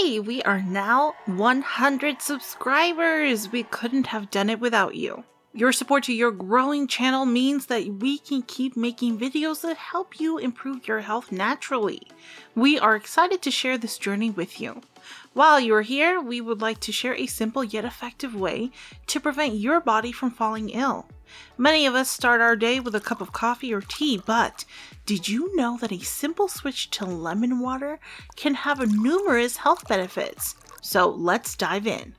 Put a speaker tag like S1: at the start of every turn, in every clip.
S1: Yay! We are now 100 subscribers! We couldn't have done it without you. Your support to your growing channel means that we can keep making videos that help you improve your health naturally. We are excited to share this journey with you. While you're here, we would like to share a simple yet effective way to prevent your body from falling ill. Many of us start our day with a cup of coffee or tea, but did you know that a simple switch to lemon water can have numerous health benefits? So let's dive in.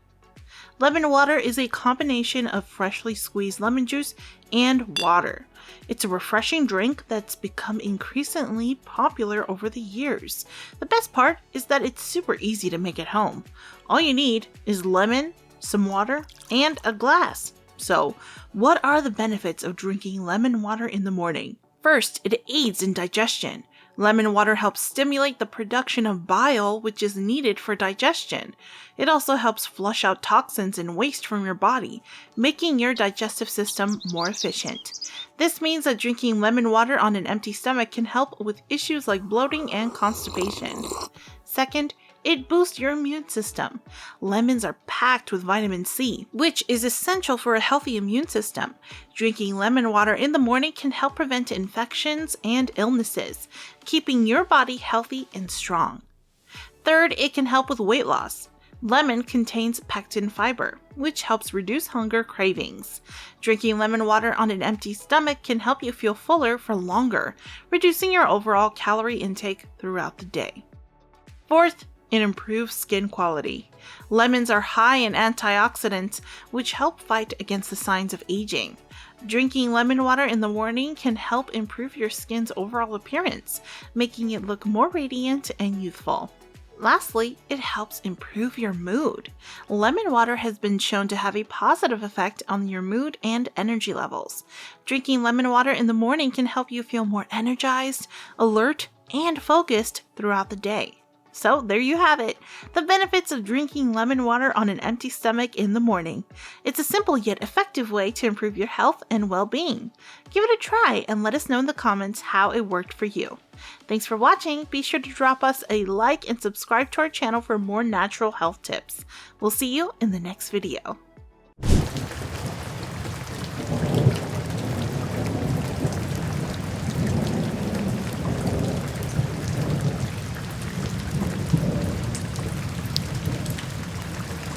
S1: Lemon water is a combination of freshly squeezed lemon juice and water. It's a refreshing drink that's become increasingly popular over the years. The best part is that it's super easy to make at home. All you need is lemon, some water, and a glass. So, what are the benefits of drinking lemon water in the morning? First, it aids in digestion. Lemon water helps stimulate the production of bile, which is needed for digestion. It also helps flush out toxins and waste from your body, making your digestive system more efficient. This means that drinking lemon water on an empty stomach can help with issues like bloating and constipation. Second, it boosts your immune system. Lemons are packed with vitamin C, which is essential for a healthy immune system. Drinking lemon water in the morning can help prevent infections and illnesses, keeping your body healthy and strong. Third, it can help with weight loss. Lemon contains pectin fiber, which helps reduce hunger cravings. Drinking lemon water on an empty stomach can help you feel fuller for longer, reducing your overall calorie intake throughout the day. Fourth, it improves skin quality. Lemons are high in antioxidants, which help fight against the signs of aging. Drinking lemon water in the morning can help improve your skin's overall appearance, making it look more radiant and youthful. Lastly, it helps improve your mood. Lemon water has been shown to have a positive effect on your mood and energy levels. Drinking lemon water in the morning can help you feel more energized, alert, and focused throughout the day. So there you have it, the benefits of drinking lemon water on an empty stomach in the morning. It's a simple yet effective way to improve your health and well-being. Give it a try and let us know in the comments how it worked for you. Thanks for watching. Be sure to drop us a like and subscribe to our channel for more natural health tips. We'll see you in the next video.